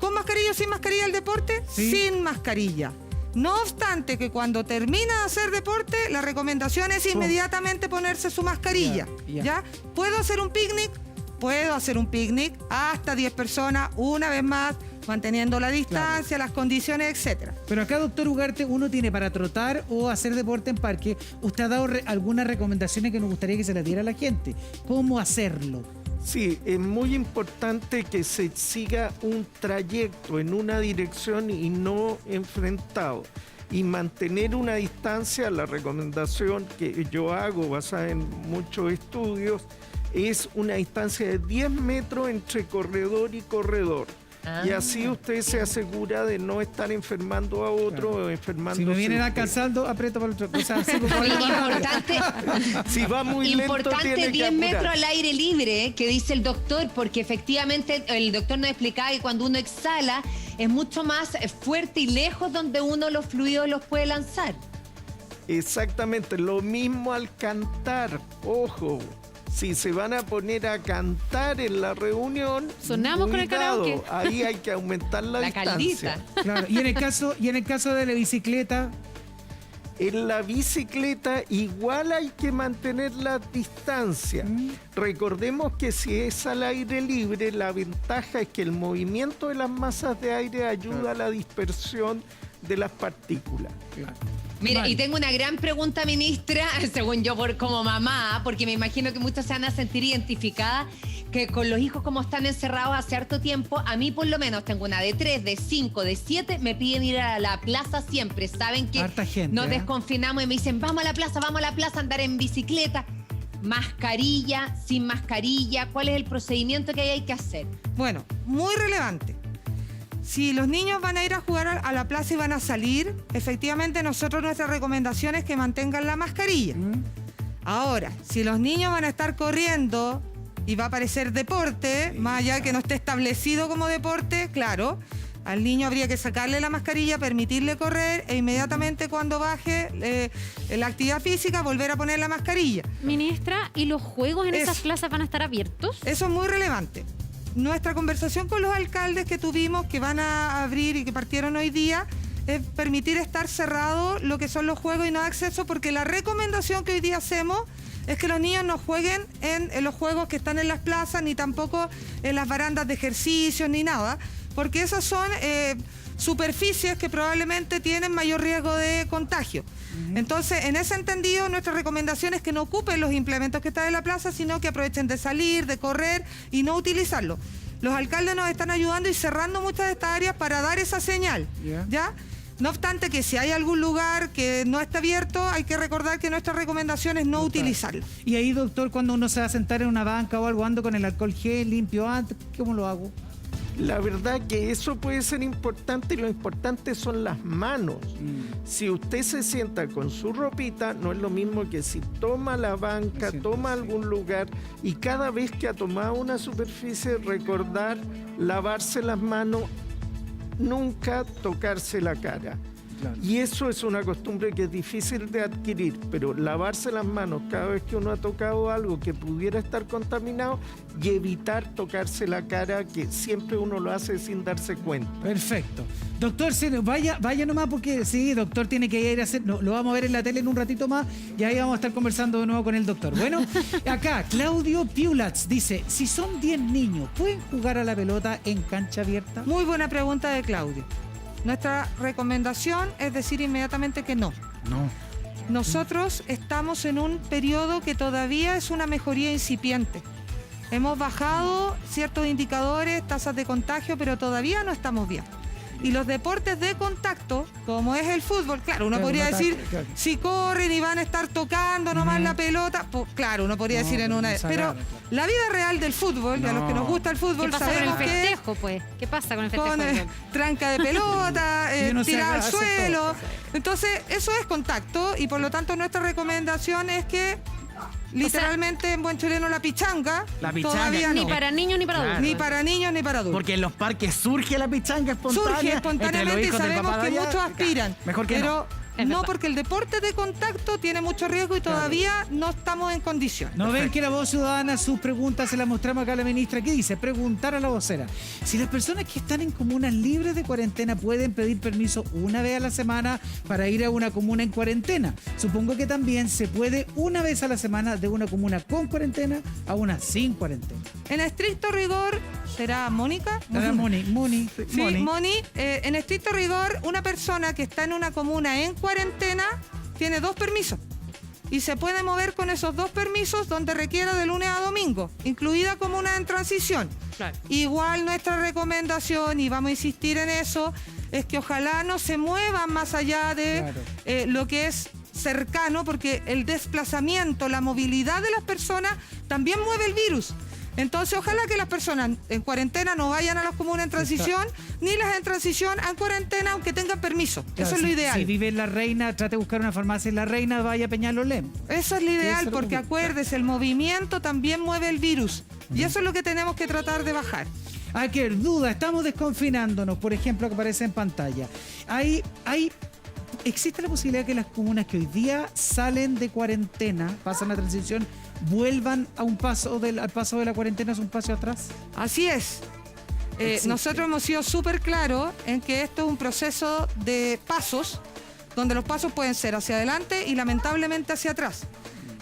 ¿Con mascarilla o sin mascarilla el deporte? Sí. Sin mascarilla. No obstante que cuando termina de hacer deporte, la recomendación es inmediatamente ponerse su mascarilla, ¿ya? ¿Puedo hacer un picnic? Puedo hacer un picnic hasta 10 personas, una vez más, manteniendo la distancia, las condiciones, etcétera. Pero acá, doctor Ugarte, uno tiene para trotar o hacer deporte en parque. Usted ha dado algunas recomendaciones que nos gustaría que se las diera a la gente. ¿Cómo hacerlo? Sí, es muy importante que se siga un trayecto en una dirección y no enfrentado. Y mantener una distancia, la recomendación que yo hago basada en muchos estudios, es una distancia de 10 metros entre corredor y corredor. Y así usted se asegura de no estar enfermando a otro o enfermándose. Si me vienen alcanzando, aprieto para el otro. O sea, importante, si va muy lento, importante 10 metros al aire libre, que dice el doctor, porque efectivamente el doctor nos explicaba que cuando uno exhala es mucho más fuerte y lejos donde uno los fluidos los puede lanzar. Exactamente, lo mismo al cantar, ojo. Si se van a poner a cantar en la reunión, sonamos con el karaoke. Ahí hay que aumentar la distancia. Caldita. Claro. Y en el caso de la bicicleta, En la bicicleta igual hay que mantener la distancia. Recordemos que si es al aire libre, la ventaja es que el movimiento de las masas de aire ayuda a la dispersión de las partículas. Mira, Vale. y tengo una gran pregunta, ministra, según yo como mamá, porque me imagino que muchos se van a sentir identificadas, que con los hijos como están encerrados hace harto tiempo, a mí por lo menos tengo una de 3, de 5, de 7, me piden ir a la plaza siempre. Saben que Harta gente, nos ¿eh? desconfinamos y me dicen, vamos a la plaza, andar en bicicleta. Mascarilla, sin mascarilla, ¿cuál es el procedimiento que hay que hacer? Bueno, muy relevante. Si los niños van a ir a jugar a la plaza y van a salir, efectivamente nuestra recomendación es que mantengan la mascarilla. Ahora, si los niños van a estar corriendo y va a aparecer deporte, más allá de que no esté establecido como deporte, claro, al niño habría que sacarle la mascarilla, permitirle correr e inmediatamente cuando baje la actividad física volver a poner la mascarilla. Ministra, ¿y los juegos en esas Eso. plazas van a estar abiertos? Eso es muy relevante. Nuestra conversación con los alcaldes que tuvimos, que van a abrir y que partieron hoy día, es permitir estar cerrado lo que son los juegos y no acceso, porque la recomendación que hoy día hacemos es que los niños no jueguen en los juegos que están en las plazas, ni tampoco en las barandas de ejercicio, ni nada, porque esas son superficies que probablemente tienen mayor riesgo de contagio. Entonces, en ese entendido, nuestra recomendación es que no ocupen los implementos que están en la plaza, sino que aprovechen de salir, de correr y no utilizarlos. Los alcaldes nos están ayudando y cerrando muchas de estas áreas para dar esa señal, ¿ya? No obstante que si hay algún lugar que no está abierto, hay que recordar que nuestra recomendación es no utilizarlo. Y ahí, doctor, cuando uno se va a sentar en una banca o algo, ando con el alcohol gel limpio antes, ¿cómo lo hago? La verdad que eso puede ser importante y lo importante son las manos. Si usted se sienta con su ropita, no es lo mismo que si toma la banca, toma algún lugar y cada vez que ha tomado una superficie, recordar lavarse las manos, nunca tocarse la cara. Y eso es una costumbre que es difícil de adquirir, pero lavarse las manos cada vez que uno ha tocado algo que pudiera estar contaminado y evitar tocarse la cara, que siempre uno lo hace sin darse cuenta. Perfecto. Doctor, vaya nomás porque sí, doctor tiene que ir a hacer, lo vamos a ver en la tele en un ratito más y ahí vamos a estar conversando de nuevo con el doctor. Bueno, acá Claudio Piulats dice, si son 10 niños, ¿pueden jugar a la pelota en cancha abierta? Muy buena pregunta de Claudio. Nuestra recomendación es decir inmediatamente que no. No. Nosotros estamos en un periodo que todavía es una mejoría incipiente. Hemos bajado ciertos indicadores, tasas de contagio, pero todavía no estamos bien. Y los deportes de contacto, como es el fútbol, claro, uno podría decir, si corren y van a estar tocando nomás la pelota, pues, claro, uno podría decir en una... Pero la vida real del fútbol, y a los que nos gusta el ¿Qué fútbol, pasa con el sabemos que festejo, pues? ¿Qué pasa con el festejo? con del gol? tranca de pelota, Y uno se tirar al hace suelo. todo. Entonces, eso es contacto y por lo tanto nuestra recomendación es que literalmente en buen chileno la pichanga, La pichanga. todavía Ni no. para niños ni para adultos. Ni para niños ni para adultos. Porque en los parques surge la pichanga espontánea. Surge entre los espontáneamente y hijos del sabemos papá que de allá. muchos aspiran. Mejor que pero Es no, verdad. porque el deporte de contacto tiene mucho riesgo y todavía no estamos en condiciones. No ven que la voz ciudadana, sus preguntas se las mostramos acá a la ministra. ¿Qué dice? Preguntar a la vocera. Si las personas que están en comunas libres de cuarentena pueden pedir permiso una vez a la semana para ir a una comuna en cuarentena. Supongo que también se puede una vez a la semana de una comuna con cuarentena a una sin cuarentena. En estricto rigor, ¿será Mónica? Ahora, Moni. Sí, Moni, en estricto rigor, una persona que está en una comuna en cuarentena tiene 2 permisos y se puede mover con esos 2 permisos donde requiera de lunes a domingo, incluida comuna en transición. Claro. Igual nuestra recomendación, y vamos a insistir en eso, es que ojalá no se muevan más allá de lo que es cercano, porque el desplazamiento, la movilidad de las personas también mueve el virus. Entonces, ojalá que las personas en cuarentena no vayan a las comunas en transición, ni las en transición en cuarentena, aunque tengan permiso. Eso es lo ideal. Si vive en La Reina, trate de buscar una farmacia en La Reina, vaya a Peñalolén. Eso es lo Eso ideal, es lo porque que- acuérdese, el movimiento también mueve el virus. Y eso es lo que tenemos que tratar de bajar. Hay que ver, duda, estamos desconfinándonos, por ejemplo, que aparece en pantalla. ¿Existe la posibilidad que las comunas que hoy día salen de cuarentena, pasan la transición, vuelvan a al paso de la cuarentena, es un paso atrás? Así es. Nosotros hemos sido súper claros en que esto es un proceso de pasos, donde los pasos pueden ser hacia adelante y lamentablemente hacia atrás.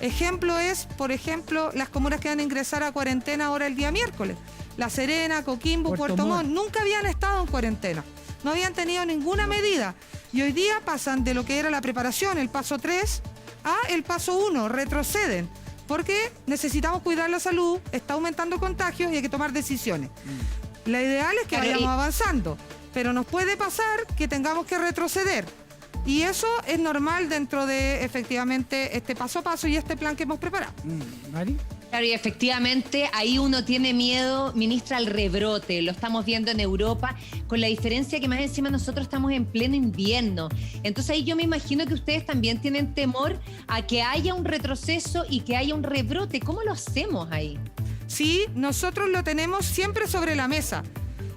Ejemplo es, por ejemplo, las comunas que van a ingresar a cuarentena ahora el día miércoles. La Serena, Coquimbo, Puerto Montt, nunca habían estado en cuarentena, no habían tenido ninguna medida. Y hoy día pasan de lo que era la preparación, el paso 3, a el paso 1, retroceden. Porque necesitamos cuidar la salud, está aumentando contagios y hay que tomar decisiones. La ideal es que vayamos avanzando, pero nos puede pasar que tengamos que retroceder. Y eso es normal dentro de, efectivamente, este paso a paso y este plan que hemos preparado. ¿Mari? Claro, y efectivamente ahí uno tiene miedo, ministra, al rebrote. Lo estamos viendo en Europa, con la diferencia que más encima nosotros estamos en pleno invierno. Entonces ahí yo me imagino que ustedes también tienen temor a que haya un retroceso y que haya un rebrote. ¿Cómo lo hacemos ahí? Sí, nosotros lo tenemos siempre sobre la mesa.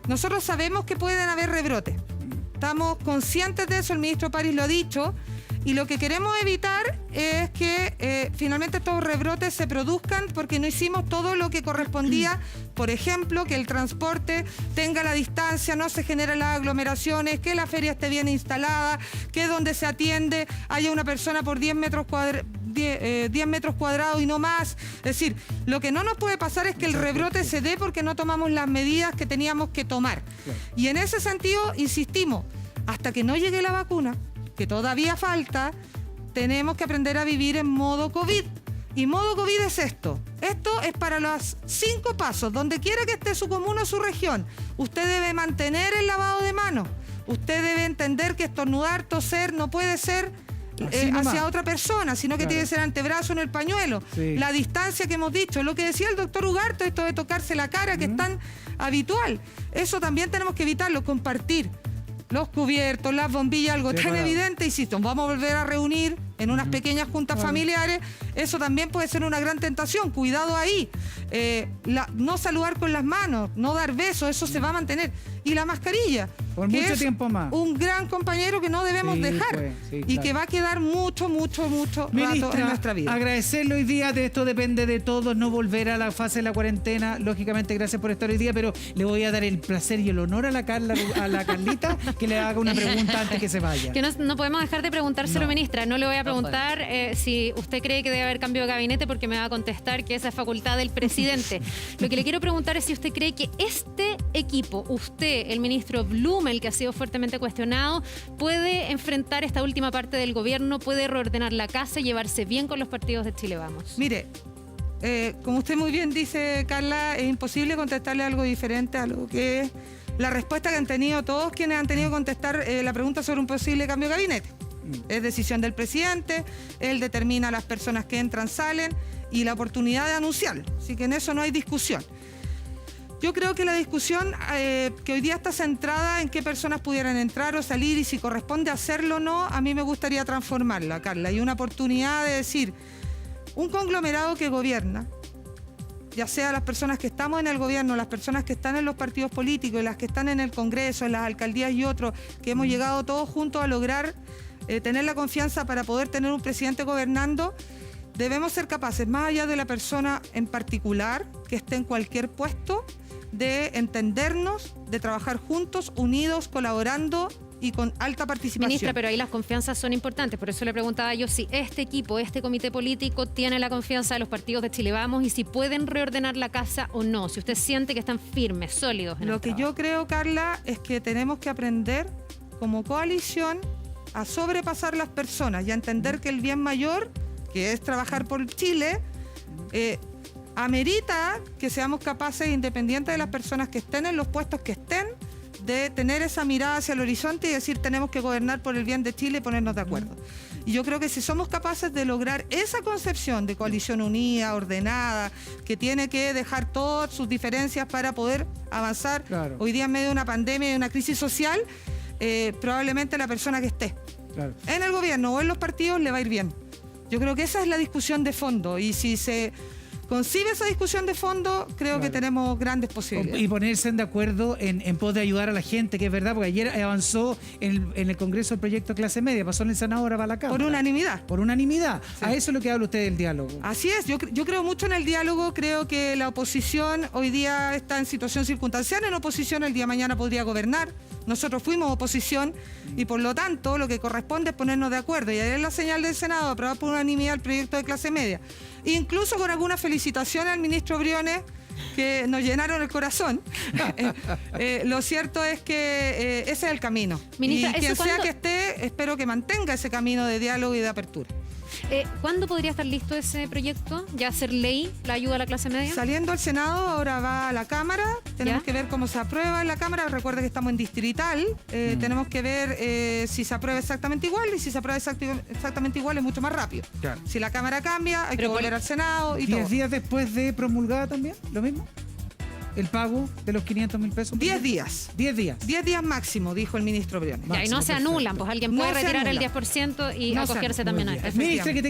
Nosotros sabemos que pueden haber rebrotes. Estamos conscientes de eso, el ministro París lo ha dicho. Y lo que queremos evitar es que finalmente estos rebrotes se produzcan porque no hicimos todo lo que correspondía. Por ejemplo, que el transporte tenga la distancia, no se generen las aglomeraciones, que la feria esté bien instalada, que donde se atiende haya una persona por 10 metros cuadrados y no más. Es decir, lo que no nos puede pasar es que el rebrote se dé porque no tomamos las medidas que teníamos que tomar. Y en ese sentido, insistimos, hasta que no llegue la vacuna, que todavía falta, tenemos que aprender a vivir en modo COVID. Y modo COVID es esto. Esto es para los 5 pasos. Donde quiera que esté su comuna o su región, usted debe mantener el lavado de manos. Usted debe entender que estornudar, toser, no puede ser hacia otra persona, sino que tiene que ser antebrazo en el pañuelo. Sí. La distancia que hemos dicho, lo que decía el doctor Ugarte, esto de tocarse la cara, que es tan habitual. Eso también tenemos que evitarlo, compartir. Los cubiertos, las bombillas, algo tan evidente, y si nos vamos a volver a reunir en unas pequeñas juntas familiares, eso también puede ser una gran tentación. Cuidado ahí. No saludar con las manos, no dar besos, eso se va a mantener. Y la mascarilla, por mucho tiempo más. Un gran compañero que no debemos dejar y que va a quedar mucho rato en nuestra vida. Agradecerle hoy día, de esto depende de todos, no volver a la fase de la cuarentena. Lógicamente, gracias por estar hoy día, pero le voy a dar el placer y el honor a la Carlita que le haga una pregunta antes que se vaya. Que no podemos dejar de preguntárselo, ministra. No le voy a preguntar si usted cree que debe haber cambio de gabinete, porque me va a contestar que esa es facultad del presidente. Lo que le quiero preguntar es si usted cree que este equipo, usted, el ministro Blumel, que ha sido fuertemente cuestionado, puede enfrentar esta última parte del gobierno, puede reordenar la casa y llevarse bien con los partidos de Chile Vamos. Mire, como usted muy bien dice, Carla, es imposible contestarle algo diferente a lo que es la respuesta que han tenido todos quienes han tenido que contestar la pregunta sobre un posible cambio de gabinete. Es decisión del presidente, él determina a las personas que entran, salen y la oportunidad de anunciarlo. Así que en eso no hay discusión. Yo creo que la discusión que hoy día está centrada en qué personas pudieran entrar o salir y si corresponde hacerlo o no, a mí me gustaría transformarla, Carla. Y una oportunidad de decir, un conglomerado que gobierna, ya sea las personas que estamos en el gobierno, las personas que están en los partidos políticos, las que están en el Congreso, en las alcaldías y otros, que hemos llegado todos juntos a lograr tener la confianza para poder tener un presidente gobernando, debemos ser capaces, más allá de la persona en particular, que esté en cualquier puesto, de entendernos, de trabajar juntos, unidos, colaborando y con alta participación. Ministra, pero ahí las confianzas son importantes, por eso le preguntaba yo si este equipo, este comité político tiene la confianza de los partidos de Chile Vamos y si pueden reordenar la casa o no, si usted siente que están firmes, sólidos en Lo que yo creo, Carla, es que tenemos que aprender como coalición a sobrepasar las personas y a entender que el bien mayor, que es trabajar por Chile, amerita que seamos capaces, independiente de las personas que estén en los puestos que estén, de tener esa mirada hacia el horizonte y decir tenemos que gobernar por el bien de Chile y ponernos de acuerdo. Y yo creo que si somos capaces de lograr esa concepción de coalición unida, ordenada, que tiene que dejar todas sus diferencias para poder avanzar hoy día en medio de una pandemia y de una crisis social, probablemente la persona que esté en el gobierno o en los partidos le va a ir bien. Yo creo que esa es la discusión de fondo y si se concibe esa discusión de fondo, creo que tenemos grandes posibilidades. Y ponerse de acuerdo en pos de ayudar a la gente, que es verdad, porque ayer avanzó en el Congreso el proyecto clase media, pasó en el Senado, ahora va a la Cámara. Por unanimidad. Por unanimidad. Sí. A eso es lo que habla usted del diálogo. Así es, yo creo mucho en el diálogo, creo que la oposición hoy día está en situación circunstancial, en oposición el día de mañana podría gobernar, nosotros fuimos oposición y por lo tanto lo que corresponde es ponernos de acuerdo y ayer la señal del Senado aprobar por unanimidad el proyecto de clase media, incluso con algunas felicitaciones al ministro Briones que nos llenaron el corazón. Lo cierto es que ese es el camino. Ministra, y quien ¿eso sea cuándo? que esté, espero que mantenga ese camino de diálogo y de apertura. ¿Cuándo podría estar listo ese proyecto? ¿Ya ser ley la ayuda a la clase media? Saliendo al Senado, ahora va a la Cámara. Tenemos ¿Ya? que ver cómo se aprueba en la Cámara. Recuerde que estamos en distrital. Tenemos que ver si se aprueba exactamente igual y si se aprueba exactamente igual es mucho más rápido. Claro. Si la Cámara cambia, hay Pero que volver al Senado y todo. 10 días después de promulgada también, lo mismo. El pago de los 500.000 pesos. 10 días. 10 días. 10 días máximo, dijo el ministro Briones. Ya, y no se Máximo, anulan, pues alguien puede No se retirar el anulan. 10% y No se acogerse anulan. también a eso. Ministra, que